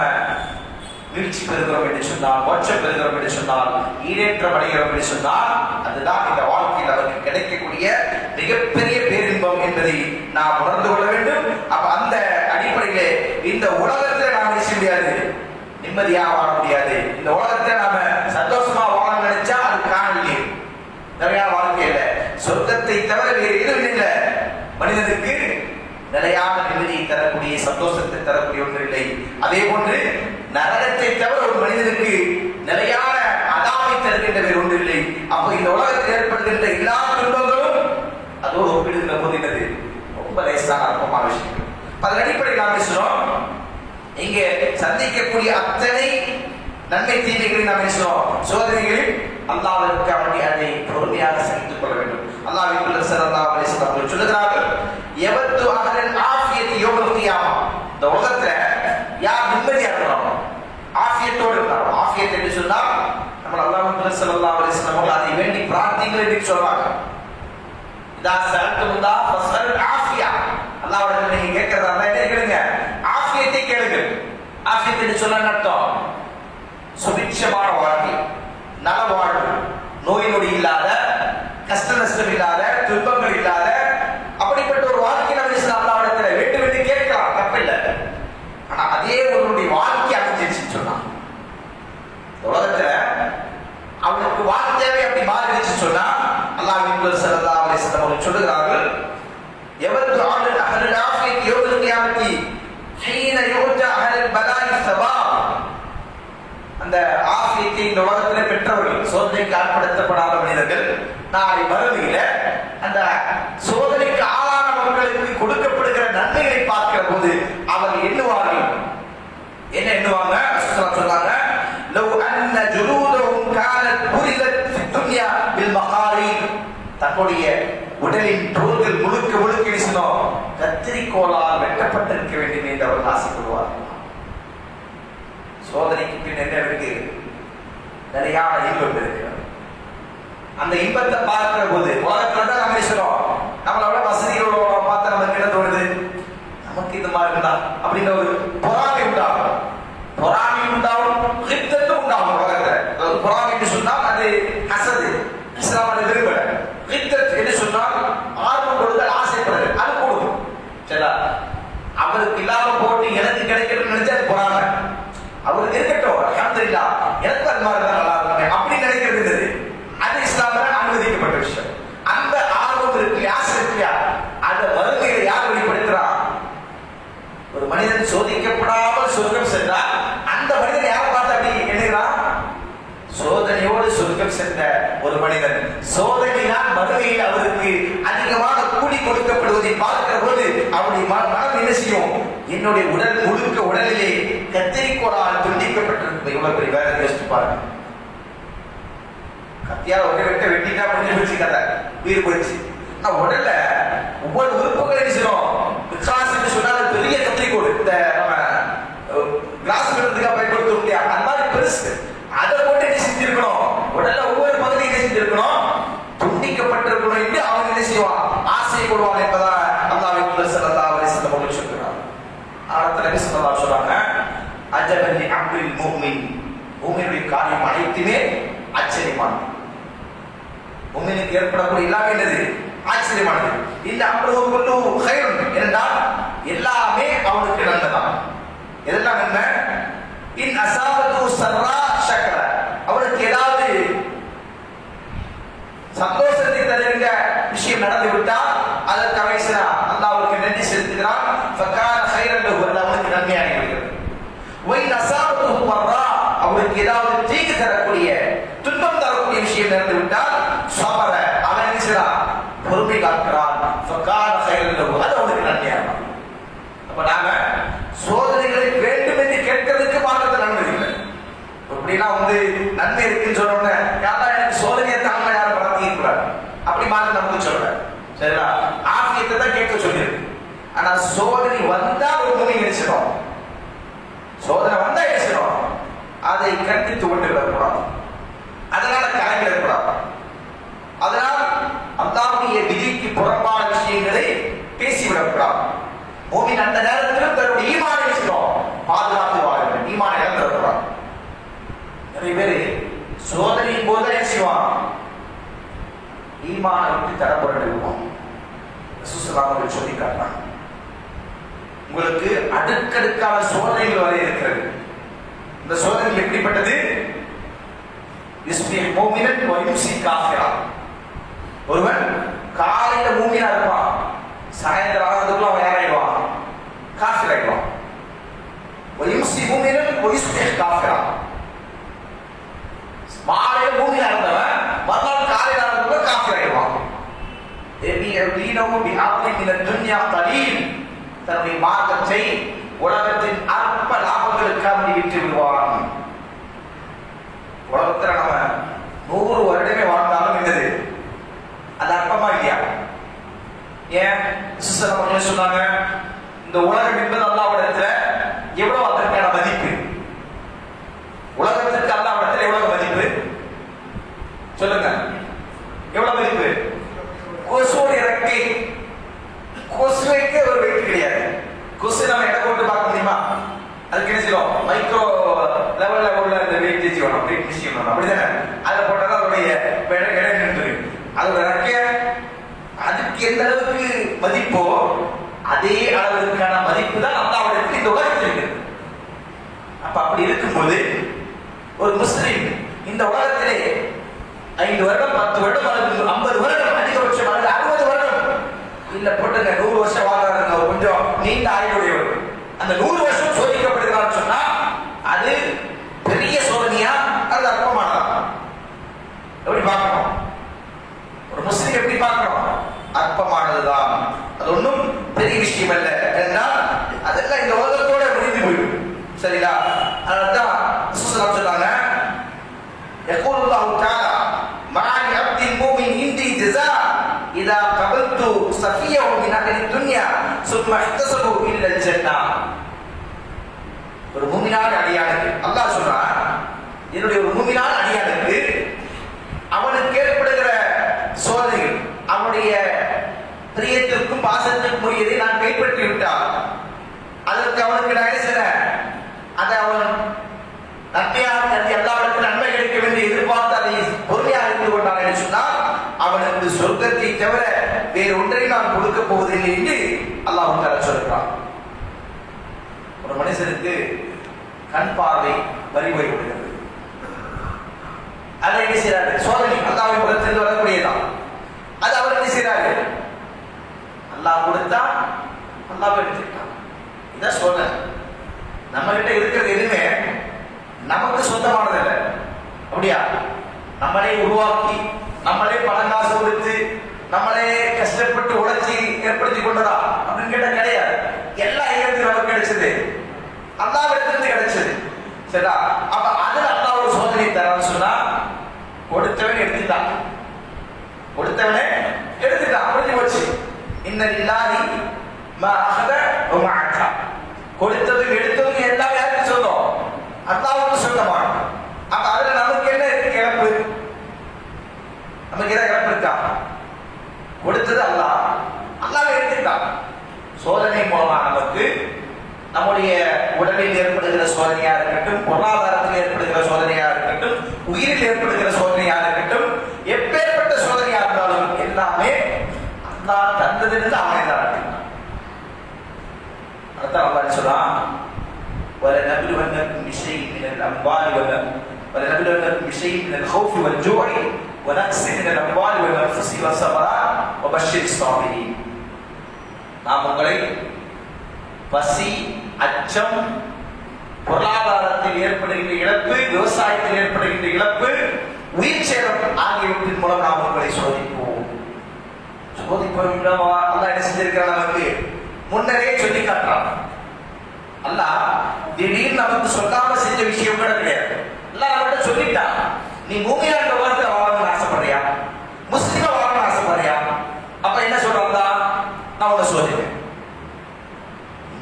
வீழ்ச்சி பெறுகிறோம் என்று சொன்னால், மோட்சம் பெறுகிறோம் என்று சொன்னால், ஈடேற்றம் அடைகிறோம் என்று சொன்னால், அதுதான் இந்த வாழ்க்கையில் நமக்கு கிடைக்கக்கூடிய மிகப்பெரிய பேரின்பம் என்பதை நாம் உணர்ந்து கொள்ள வேண்டும். அப்ப அந்த அடிப்படையிலே இந்த உலகத்தில் நாம் நினைச்ச முடியாது, நிம்மதியாக வாழ முடியாது. இந்த உலகத்தை நாம சந்தோஷமா வாழ நினைச்சா அது காணலையே. நிறைய வாழ்க்கையில சொர்க்கத்தை தவிர வேறு எதுவும் இல்லை. மனிதனுக்கு நிலையான நிம்மதியை தரக்கூடிய, சந்தோஷத்தை தரக்கூடிய ஒன்று இல்லை. அதே போன்று நரகத்தை தவிர ஒரு மனிதனுக்கு நிலையான அதாமை தருகின்ற வேறு ஒன்று இல்லை. அப்ப இந்த உலகத்தில் ஏற்படுகின்ற எல்லா துன்பங்களும் அதோடு ஒப்பிடுகின்ற போது என்னது ரொம்ப லேசான அற்பமான விஷயம். அதன் அடிப்படையில் நாம் பேசுறோம், இங்கே சந்திக்கக்கூடிய அத்தனை நன்மை தீமைகளை நாம் பேசுறோம் சோதனைகளில் அல்லாஹ்விற்கு அவனுடைய அதை பொறுமையாக சகித்துக் கொள்ள வேண்டும். அல்லாஹ்வின் தூதர் ஸல்லல்லாஹு அலைஹி வஸல்லம் சொல்லுகிறார்கள், யவத்து அஹ்லல் ஆஃபியத் யௌமல் கியாமா. இந்த உலகத்துல யார் நிம்மதியா இருக்கிறாங்க, ஆஃபியத்தோடு இருக்கிறாங்க. ஆஃபியத் என்று சொன்னால் நம்ம அல்லாஹ்வின் தூதர் ஸல்லல்லாஹு அலைஹி வஸல்லம் அதை வேண்டி பிரார்த்திங்கள் என்று சொல்றாங்க. இதா சஅல்துமுல்லா ஃபஸ்அல் ஆஃபியா. அல்லாஹ்விடம் நீங்க கேட்கிறதா என்ன கேளுங்க, ஆஃபியத்தை கேளுங்க. ஆஃபியத் என்று சொன்ன அர்த்தம் சுபிட்சமான வாழ்க்கை, நல வாழ்வு, நோய் நொடி இல்லாத, கஷ்ட நஷ்டம் இல்லாத, துன்பங்கள் இல்லாத அப்படிப்பட்ட ஒரு வாழ்க்கை நம்ம அல்லாஹ்விடத்தில் வேண்டும் என்று கேட்கலாம், தப்பில்லை. ஆனா அதே ஒருவருடைய வாழ்க்கை அமைஞ்சிருச்சுன்னு சொன்னான். உலகத்துல அவனுக்கு வாழ்க்கையாவே அப்படி மாறிடுச்சு சொன்னா அல்லாஹ்வின் தூதர் ஸல்லல்லாஹு அலைஹி வஸல்லம் அவர்கள் சொல்லுகிறார்கள், யவத்து அஹ்லுல் ஆஃபியத் யௌமல் கியாமத்தி ஹீன யுர்ஜா அஹ்லுல் பலாஇ ஸவாப். அந்த ஆஃபியத்தை இந்த உலகத்திலே பெற்றவர்கள், சோதனைக்கு ஆட்படுத்தப்படாத மனிதர்கள் நாளை மறுமையில அந்த சோதனைக்கு ஆளான மக்களுக்கு கொடுக்கப்படுகிற நன்மைகளை பார்க்கிற போது அவர்கள் எண்ணுவார்கள். என்ன எண்ணுவாங்க சொன்னாங்க, லவ் அன்ன ஜுலூதஹும் கானத் புரிதத் ஃபி துன்யா பில் மகாரீப். தன்னுடைய உடலின் தோள்கள் முழுக்க முழுக்க வீசணும் கத்திரிக்கோளால் வெட்டப்பட்டிருக்க வேண்டும் என்று அவர்கள் ஆசைப்படுவார்கள். சோதனைக்கு பின் என்ன இருக்கு, நிறையான இன்பம் இருக்கிறது. அந்த இன்பத்தை பார்க்கிற போது உலகத்துல தான் நம்ம சொல்றோம், நம்மளோட வசதிகளோட பார்த்து நமக்கு என்ன தோணுது, நமக்கு இந்த மாதிரி இருந்தா அப்படின்னு ஒரு பொறாமை உண்டாகும். பொறாமை உண்டாகும், கித்தத்தும் உண்டாகும் உலகத்துல. பொறாமை என்று சொன்னால் அது ஹசது, இஸ்லாமிய விரும்பல. கித்தத் என்று சொன்னால் ஆர்வம் கொடுத்தல், ஆசைப்படுதல், அது கூடும். சரிங்களா? அவருக்கு இல்லாம போட்டு எனக்கு கிடைக்கணும்னு நினைச்சா அது பொறாமை. அவருக்கு இருக்கட்டும், அல்ஹம்துலில்லாஹ், எனக்கு அது மாதிரி தான் நல்லா இருக்கும் அப்படி நினைக்கிறது அது இஸ்லாமில அனுமதிக்கப்பட்ட விஷயம். அந்த ஆர்வம் இருக்கு, ஆசை இருக்கு, அந்த வறுமையை யார் வெளிப்படுத்துறா? ஒரு மனிதன் சோதிக்கப்படாமல் சொர்க்கம் சென்றால் அந்த மனிதன் யாரை பார்த்து அப்படி எண்ணுகிறான்? சோதனையோடு சொர்க்கம் சென்ற ஒரு மனிதன் சோதனையினால் மறுமையில் அவருக்கு அதிகமாக கூலி கொடுக்கப்படுவதை பார்க்கிற போது அவருடைய மனம் என்ன செய்யும்? என்னுடைய உடல் முழுக்க உடலிலே கத்திரிக்கோளால் துண்டிக்கப்பட்டிருக்கும் இவ்வளவு பெரிய வேலை யோசிச்சு பாருங்க. கத்தியால் ஒரே வெட்டிட்டா முடிஞ்சு வச்சு கதை உயிர் போயிடுச்சு. உடல்ல ஒவ்வொரு உறுப்புகளை சொன்னால் பெரிய கத்திரிக்கோடு இந்த நம்ம கிளாஸ் பண்ணுறதுக்காக பயன்படுத்த முடியாது, அந்த மாதிரி பெருசு. அதை போட்டு என்ன செஞ்சிருக்கணும், உடல்ல ஒவ்வொரு பகுதியும் என்ன செஞ்சிருக்கணும், துண்டிக்கப்பட்டிருக்கணும் என்று அவங்க என்ன செய்வான், ஆசைப்படுவான் என்பதா அல்லாஹ்வின் தூதர் ஸல்லல்லாஹு அலைஹி வஸல்லம் அவர்கள் சொல்கிறார். ஆரம்பத்தில் நபி ஸல்லல்லாஹு அலைஹி வஸல்லம் அஜபன் லி அம்ரில் முஃமின், முஃமினுடைய காரியம் அனைத்துமே ஆச்சரியமானது. முஃமினுக்கு ஏற்படக்கூடிய எல்லாமே என்னது, ஆச்சரியமானது. இந்த அம்ருஹு குல்லுஹு கைருன் என்றால் எல்லாமே அவனுக்கு நல்லதான். எதெல்லாம் நன்மை? இன் அஸாபத்து ஸர்ரா ஷக்கர, அவனுக்கு ஏதாவது சந்தோஷத்தை தருகின்ற விஷயம் நடந்து விட்டால் அதற்கு அவன் அல்லாஹ்வுக்கு நன்றி செலுத்துகிறான். ஃபகான கைரன் லஹு, அவனுக்கு நன்மையாகி விடுகிறது. வைன் அஸாபத்து ஸர்ரா, அவனுக்கு ஏதாவது தீங்கு தரக்கூடிய துன்பம் தரக்கூடிய விஷயம் நடந்து விட்டால் ஸபர, அவன் என்ன செய்றான், பொறுமை காக்கிறான். ஃபகான கைரன் லஹு, அது அவனுக்கு நன்மையாகும். அப்ப நாம சோதனைகளை வேண்டும் என்று கேட்கறதுக்கு மாற்றத்தில் நன்மை இல்லை. இப்படிலாம் நன்மை இருக்குன்னு சொன்னோம்னா யாரா எனக்கு சோதனையை தாங்க யாரும் பிரார்த்திக்க கூடாது, அப்படி மாற்ற நமக்கு சொல்ற. சரிங்களா? ஆஃபியத்தை தான் கேட்க சொல்லியிருக்கு. ஆனா சோதனை வந்தா ஒரு முறை நினைச்சிடும், சோதனை வந்தா நினைச்சிடும், அதை கண்டித்து கொண்டு விடக்கூடாது, அதனால கலங்கிடக்கூடாது. அதனால் அல்லாஹ்வுடைய விதிக்கு புறம்பான விஷயங்களை பேசிவிடக்கூடாது. மூமின் அந்த நேரத்திலும் தன்னுடைய ஈமானை பாதுகாத்து வாழ வேண்டும், ஈமானை இழந்துடக்கூடாது. நிறைய பேர் சோதனையின் போது என்ன செய்வான், ஈமானை விட்டு தரப்பட்டிருப்போம். ரசூலுல்லாஹி சொல்லி காட்டினான், உங்களுக்கு அடுக்கடுக்கான சோதனைகள் வரை இருக்கிறது. இந்த சோதனைகள் எப்படிப்பட்டது? யுஸ்பிஹ் முஃமினன் வ யும்சி காஃபிரா. ஒருவன் காலையில மூமினா இருப்பான், சாயந்தரம் ஆகிறதுக்குள்ள அவன் யாராயிடுவான், காஃபிர் ஆயிடுவான். வ யும்சி மூமினன் வயுஸ்பிஹ் காஃபிரா. மாலையில மூமினா இருந்தவன் மறுநாள் காலையில இருந்தவன் காஃபிர் ஆயிடுவான். தன்னுடைய மார்க்கத்தை உலகத்தின் அற்ப லாபங்களுக்காக விட்டு விடுவான். உலகத்துல நம்ம 100 வருடமே வாழ்ந்தாலும் என்னது அது அற்பமா இல்லையா? ஏன் சொன்னாங்க, இந்த உலகம் என்பது அல்லாஹ்விடத்துல எவ்வளவு அதற்கான மதிப்பு? உலகத்திற்கு அல்லாஹ்விடத்துல எவ்வளவு மதிப்பு சொல்லுங்க? எவ்வளவு மதிப்பு? கொசுவோட இறக்கை, கொசுவைக்கு ஒரு வெயிட் கிடையாது. கொசு நம்ம எடை போட்டு பார்க்க முடியுமா? அதுக்கு என்ன செய்யும்? மைக்ரோ லெவல்ல உள்ள இந்த வெயிட்டேஜ் வேணும், வெயிட் மிஷின் வேணும், அப்படிதானே? அதை போட்டாதான் அதோடைய எடை நின்று அதோட இறக்கைய அதுக்கு எந்த அளவுக்கு மதிப்போ அதே அளவுக்கான மதிப்பு தான் அல்லாஹ்விடத்தில் இந்த உலகத்தில் இருக்குது. அப்ப அப்படி இருக்கும்போது ஒரு முஸ்லிம் இந்த உலகத்திலே 5 வருடம் 10 வருடம் அல்லது 50 வருடம் அதிகபட்சம் அல்லது 60 வருடம் இல்ல போட்டுங்க 100 வருஷம் வாழ்றாங்க, கொஞ்சம் நீண்ட ஆயுளுடையவர், அந்த 100 வருஷம் சோதிக்கப்படுகிறான்னு சொன்னா அது பெரிய சோதனையா அது அற்பமானதா? எப்படி பார்க்கணும்? ஒரு முஸ்லிம் எப்படி பார்க்கணும்? அற்பமானதுதான், அது ஒன்றும் பெரிய விஷயம் அல்ல என்றால் அதெல்லாம் இந்த உலகத்தோட முடிந்து போயிடும். சரிங்களா? அதனால்தான் சொன்னாங்க, يقول الله تعالى مع العبد المؤمن عندي جزاء اذا قبلت صفيه من اهل الدنيا ثم احتسبوا الا الجنه. ஒரு மூமினான அடியானுக்கு அல்லாஹ் சொல்றான், என்னுடைய ஒரு மூமினான அடியானுக்கு அவனுக்கு ஏற்படுகிற சோதனைகள் அவனுடைய பிரியத்திற்கும் பாசத்திற்கும் உரியதை நான் கைப்பற்றி விட்டால் அதற்கு அவனுக்கு நான் என்ன செய்றேன்? அதை அவன் நன்மையாக கருதி அல்லாஹ்விடத்தில் நன்மை கிடைக்க வேண்டிய எதிர்பார்த்து அதை பொறுமையாக இருந்து கொண்டான் என்று சொன்னால் அவனுக்கு சொர்க்கத்தை தவிர வேறு ஒன்றை நான் கொடுக்க போவதில்லை என்று அல்லாஹ் தஆலா சொல்கிறான். ஒரு மனுஷனுக்கு கண் பார்வை பறிபோய் விடுகிறது. அதை என்ன செய்யறாரு? சோதனை அல்லாஹ்வின் புறத்திலிருந்து வரக்கூடியதான். அது அவர் என்ன செய்யறாரு? அல்லாஹ் கொடுத்தா அல்லாஹ் எடுத்துட்டான். இதான் சோதனை. நம்ம கிட்ட இருக்கிறது எதுவுமே நமக்கு சொந்தமானது இல்லை. அப்படியா? நம்மளே உருவாக்கி நம்மளே பணம் காசு கொடுத்து நம்மளே கஷ்டப்பட்டு உழைச்சி ஏற்படுத்தி கொண்டதா அப்படின்னு கேட்ட கிடையாது. எல்லா இடத்துல நமக்கு கிடைச்சது அல்லாஹ்விடத்திலிருந்து கிடைச்சது. சரிடா? அப்ப அதுல அல்லாஹ் ஒரு சோதனை தரான்னு சொன்னா கொடுத்தவன் எடுத்துட்டான், கொடுத்தவனே எடுத்துட்டான், முடிஞ்சு போச்சு. இன்ன லில்லாஹி மா அஹத வ மா அத்தா. கொடுத்ததும் எடுத்ததும் எல்லாம் யாருக்கு சொந்தம்? அல்லாஹ்வுக்கு சொந்தமான. அப்ப அதுல நமக்கு என்ன இருக்கு? இழப்பு. நமக்கு ஏதாவது இழப்பு இருக்கா? கொடுத்தது அல்லாஹ், அல்லாஹ் எடுத்துட்டான். சோதனை மூலமா நமக்கு நம்முடைய உடலில் ஏற்படுகிற சோதனையா இருக்கட்டும், பொருளாதாரத்தில் ஏற்படுகிற சோதனையா இருக்கட்டும், உயிரில் ஏற்படுகிற சோதனையா இருக்கட்டும், எப்பேற்பட்ட சோதனையா இருந்தாலும் எல்லாமே அல்லாஹ் தந்ததிலிருந்து அவனை தான் நடத்தினான். அதான் அல்லாஹ் சொல்றான், وَلَنَبْلُوَنَّكُمْ بِشَيْءٍ مِنَ الْأَمْوَالِ وَلَنَبْلُوَنَّكُمْ بِشَيْءٍ مِنَ الْخَوْفِ وَالْجُوعِ وَنَقْصٍ مِنَ الْأَمْوَالِ وَالْأَنْفُسِ وَالثَّمَرَاتِ وَبَشِّرِ الصَّابِرِينَ. நாம் உங்களை பசி, அச்சம், பொருளாதாரத்தில் ஏற்படுகின்ற இழப்பு, விவசாயத்தில் ஏற்படுகின்ற இழப்பு, உயிர் சேதம் ஆகியவற்றின் மூலம் நாம் உங்களை சோதிப்போம். சோதிப்போம் அல்லாஹ் என்ன செஞ்சிருக்கிறான்? நமக்கு முன்னரே சொல்லி காட்டுறான். அல்லாஹ் திடீர்னு நமக்கு சொல்லாம செஞ்ச விஷயம் கூட கிடையாது. அல்லாஹ் நம்மகிட்ட சொல்லிட்டான், நீ மூமியான உலகத்துல வாழணும்னு ஆசைப்படுறியா? முஸ்லிமா வாழணும்னு ஆசைப்படுறியா? அப்ப என்ன சொல்றாங்க? நான் உன்னை சோதிப்பேன்.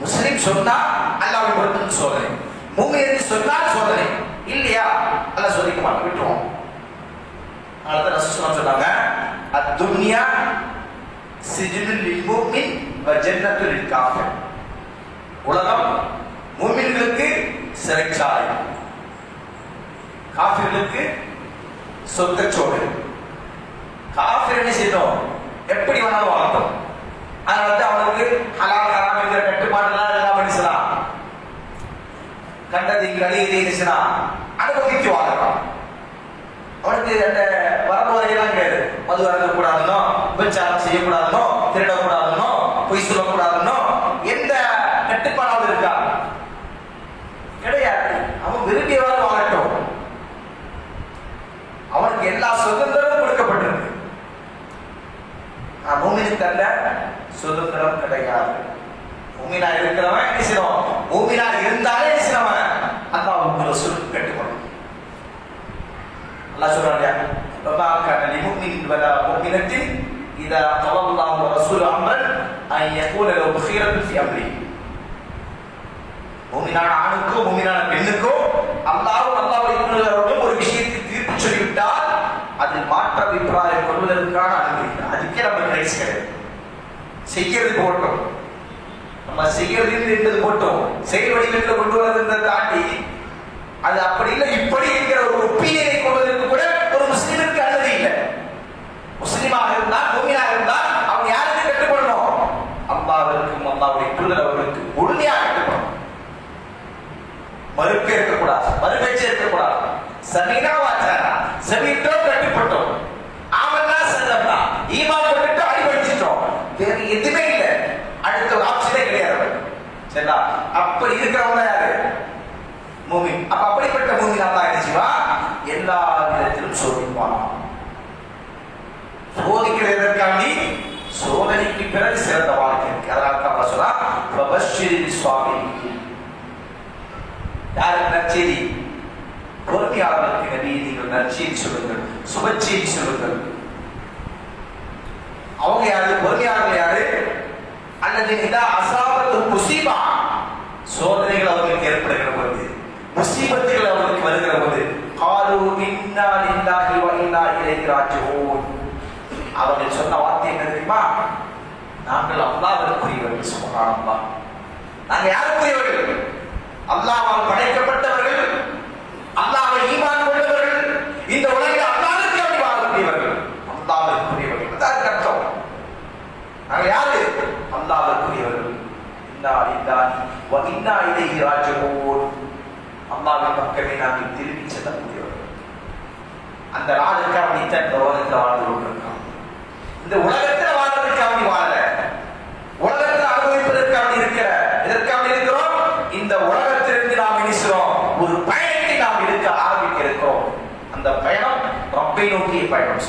முஸ்லிம் சொன்னா அல்லாஹ்வை பொறுத்து சோதனை, மூமின் சொன்னால் சோதனை இல்லையா அல்லாஹ் சோதிக்க மாட்டான், விட்டுருவோம். அதனால ரசூலுல்லாஹ் சொன்னாங்க, அத்-துன்யா சிஜ்னுல் லில் முஃமின் வ ஜன்னத்துல் லில் காஃபிர். உலகம் மூமின்களுக்கு சிறைச்சாலை, காஃபிர்களுக்கு சொர்க்கச்சோடு. காஃபிர் என்ன செய்யணும்? எப்படி வேணாலும் வாழட்டும். அதனால அவனுக்கு ஹலால் ஹராம் என்கிற கட்டுப்பாடுலாம் எல்லாம் பண்ணிசலாம், கண்டதை கழியதை அனுபவித்து வாழலாம். அவனுக்கு அந்த வரமுறையெல்லாம் கிடையாது. மது அருந்தக்கூடாதுன்னோ, விபச்சாரம் செய்யக்கூடாதுன்னோ, திருடக்கூடாதுன்னோ, பொய் சொல்லக்கூடாதுன்னோ எந்த கட்டுப்பாடாவது இருக்கா? கிடையாது. மூமினா இருக்கிறவன் என்ன செய்யணும்? மூமினா இருந்தாலே என்ன செய்யறவன் அல்லாஹ்வுக்கு ரசூலுக்கு கட்டுப்படணும். அல்லாஹ் சொல்றான் இல்லையா, வமா கான லிமுமினின் வலா முமினத்தின் இதா கலல்லாஹு ரசூலு அம்ரன் அன் யகூல லஹு ഖിയറത്തുൻ ஃபீ அம்ரி. மூமினான ஆணுக்கோ மூமினான பெண்ணுக்கோ அல்லாஹ்வும் ஒரு விஷயத்தை தீர்ப்பு சொல்லிவிட்டால் அதில் மாற்ற அபிப்பிராயம் கொள்வதற்கான அனுமதி. அதுக்கே நம்ம ரைட்ஸ் கிடையாது. செய்யறது போட்டோம், நம்ம செய்யறது என்பது போட்டோம், செயல் வடிவத்தில் கொண்டு வரதை தாண்டி அது அப்படி இல்லை இப்படி என்கிற ஒரு ஒப்பீனியனை கொள்வதற்கு கூட ஒரு முஸ்லிமுக்கு அனுமதி இல்லை. முஸ்லிமாக இருந்தால் மூமினாக இருந்தால் அவன் யாருக்கு கட்டுப்படணும்? அல்லாஹ்விற்கும் அல்லாஹ்வுடைய தூதர் அவர்களுக்கு முழுமையாக கட்டுப்படணும். மறுப்பே இருக்கக்கூடாது, மறுபேச்சு இருக்கக்கூடாது. சமீனா வாச்சாரா சமீட்டோம் கட்டுப்பட்டோம், ஆமன்னா சல்லம்னா ஈமான் கொண்டுட்டு அடிபடிச்சிட்டோம், வேற எதுவுமே இல்லை. அடுத்த ஒரு ஆப்ஷனே கிடையாது. சரிங்களா? அப்படி இருக்கிறவங்க யாரு? மூமின். அப்ப அப்படிப்பட்ட மூமின் அல்லாஹ் என்ன செய்வான்? எல்லா விதத்திலும் சோதிப்பான். சோதிக்கிறதற்காண்டி சோதனைக்கு பிறகு சிறந்த வாழ்க்கை இருக்கு. அதனால தான் அல்லாஹ் சொல்றான் ஃபபஷ்ஷிரில் ஸாபிரீன். யாருக்கு நற்செய்தி? பொறுமையாளர்களுக்கு நபி நீங்கள் நற்செய்தி சொல்லுங்கள், சுபச்செய்தி சொல்லுங்கள். அவங்க யாரு? பொறுமையாளர்கள் யாரு? அல்லது இதா அஸாபத்து முஸீபா, சோதனைகள் அவர்களுக்கு ஏற்படுகிற போது, முஸீபத்துகள் அவர்களுக்கு வருகிற போது, காலு இன்னா லில்லாஹி வ இன்னா இலைஹி ராஜிஊன், அவர்கள் சொன்ன வார்த்தை என்ன தெரியுமா? நாங்கள் அல்லாஹ்விற்குரியவர்கள். சுப்ஹானல்லாஹ். நாங்க யாருக்குரியவர்கள்? அல்லாஹ்வால் படைக்கப்பட்டவர்கள், அல்லாஹ்வை ஈமான் கொண்டவர்கள், இந்த உலகில் அல்லாஹ்வுக்கு வேண்டி வாழக்கூடியவர்கள், அல்லாஹ்வுக்குரியவர்கள். அதான் அர்த்தம். நாங்கள் யாரு? அல்லாஹ்வுக்குரியவர்கள். இன்னா லில்லாஹி வ இன்னா இலைஹி ராஜிஊன். அல்லாஹ்வின் பக்கமே நாங்கள் திரும்பி செல்லக்கூடியவர்கள். அந்த நாளுக்காக இந்த உலகத்தில் வாழ்ந்து கொண்டிருக்கிறோம். இந்த உலகத்தில் வாழ்வதற்காக வாழ, உலகத்தில் அனுபவிப்பதற்காக இருக்கிற, எதற்காக இருக்கிறோம்? இந்த உலகத்திலிருந்து நாம் இனிக்கிறோம், ஒரு பயணத்தை நாம் எடுக்க ஆரம்பிக்க இருக்கிறோம். அந்த பயணம் ரப்பை நோக்கிய பயணம்.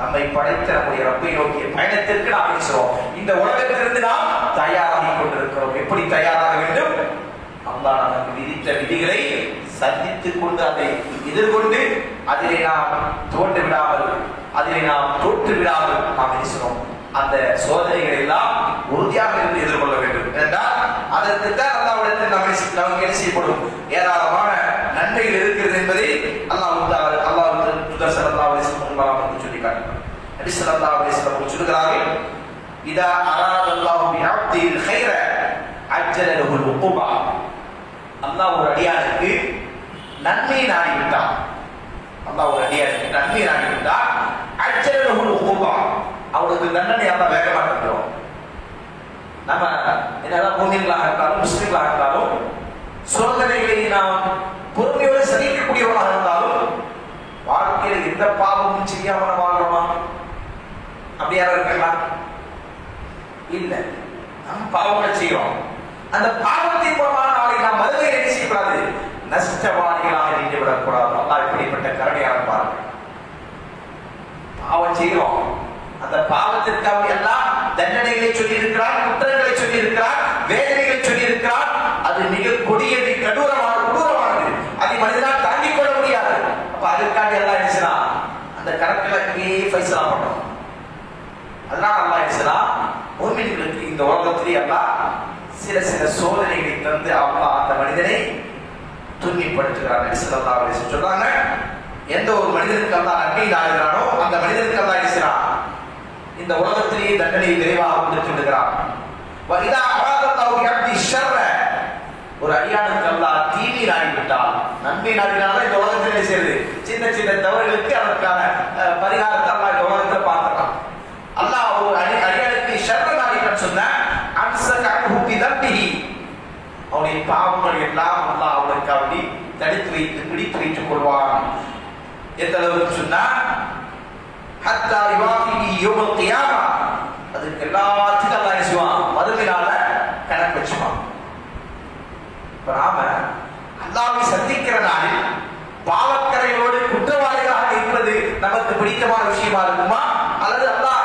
நம்மை படைத்த நம்முடைய ரப்பை நோக்கிய பயணத்திற்கு நாம் இனிக்கிறோம். இந்த உலகத்திலிருந்து நாம் தயாராகி கொண்டிருக்கிறோம். எப்படி தயாராக வேண்டும்? அல்லாஹ் நமக்கு விதித்த விதிகளை சந்தித்துக் கொண்டு அதை எதிர்கொண்டு அதிலே நாம் தோன்று விடாமல், அதிலே நாம் தோற்று விடாமல் நாம் இனிக்கிறோம். அந்த சோதனைகளை எல்லாம் உறுதியாக இருந்து எதிர்கொள்ள வேண்டும். என்றால் அதற்கு தான் அல்லாஹ்விடத்தில் நமக்கு என்ன செய்யப்படும்? ஏராளமான நன்மைகள் இருக்கிறது என்பதை அல்லாஹ் தூதர் ஸல்லல்லாஹு அலைஹி வஸல்லம் சொல்லி காட்டுகிறார். நபி ஸல்லல்லாஹு அலைஹி வஸல்லம் சொல்கிறார்கள், இதா அராதல்லாஹு பிஅப்தில் கைர அஜ்ஜல லஹுல் உகுபா. அல்லாஹ் ஒரு அடியானுக்கு நன்மை நாடி விட்டான், அல்லாஹ் ஒரு அடியானுக்கு நன்மை நாடி விட்டான், அஜ்ஜல லஹுல் உகுபா, அவனுக்கு தண்டனை அல்லாஹ் வேகமாக தருவான். நம்ம என்னதான் மூமின்களாக இருந்தாலும் முஸ்லிம்களாக இருந்தாலும் சோதனைகளை நாம் பொறுமையோடு சகிக்கக்கூடியவர்களாக இருந்தாலும் வாழ்க்கையில் எந்த பாவமும் செய்யாம வாழ்றோமா? அப்படியா இருக்கலாம்? இல்ல, நம்ம பாவங்களை செய்யறோம். அந்த பாவத்தின் மூலமாக நாளை நாம் மறுமையை என்ன செய்யக்கூடாது? நஷ்டவாதிகளாக நின்று விடக்கூடாது. அல்லாஹ் இப்படிப்பட்ட கருணையாக பாருங்கள். பாவம் செய்யறோம், அந்த பாவத்திற்காக எல்லாம் தண்டனைகளை சொல்லி இருக்கிறார், குற்றங்களை சொல்லி இருக்கிறார், வேதனைகளை சொல்லி இருக்கிறார். அது மிக கொடியது, கொடூரமானது. அதை மனிதனால் தாங்கிக் கொள்ள முடியாது. அப்ப அதுக்காக எல்லாம் என்ன அந்த கணக்கிலக்கே ஃபைசலா பண்ணணும். அதனால அல்லாஹ் என்ன மூமின்களுக்கு இந்த உலகத்திலே அல்லாஹ் சில சில சோதனைகளை தந்து அல்லாஹ் அந்த மனிதனை தூய்மைப்படுத்துகிறார். நபி ஸல்லல்லாஹு அலைஹி வஸல்லம் சொல்றாங்க, எந்த ஒரு மனிதனுக்கு அல்லாஹ் நன்மை நாடுகிறானோ அந்த மனிதனுக்கு அல்லாஹ் என்ன இந்த உலகத்திலேயே தண்டனை விரைவாக கொடுத்து விடுகிறார். வஇதா அராதல்லாஹு பிஅப்தி ஷர்ர, ஒரு அடியானுக்கு அல்லாஹ் தீமை நாடிவிட்டால், நன்மை நாடினாலும் இந்த உலகத்திலே செய்து சின்ன சின்ன தவறுகளுக்கு அதற்கான பரிகாரத்தை அல்லாஹ் இந்த உலகத்தில் பார்த்துக்கலாம். அல்லாஹ் ஒரு அடியானுக்கு ஷர்ர நாடிட்டான்னு சொன்ன அன்சகஹு பிதம்பிஹி, அவனுடைய பாவங்கள் எல்லாம் அல்லாஹ் அவனுக்கு அப்படி தடுத்து வைத்து பிடித்து வைத்துக் கொள்வான். எந்த அளவுக்கு சொன்னா ஹத்தா யுவாஃபிஹி யௌமல் கியாமா, அதுக்கு எல்லாத்துக்கும் அல்லாஹ் என்ன செய்வான்? மறுமையினால கணக்கு வச்சுவான். நாம அல்லாஹ்வை சந்திக்கிற நாளில் பாவக்கரையோடு குற்றவாளிகளாக இருப்பது நமக்கு பிடித்தமான விஷயமா இருக்குமா? அல்லது அல்லாஹ்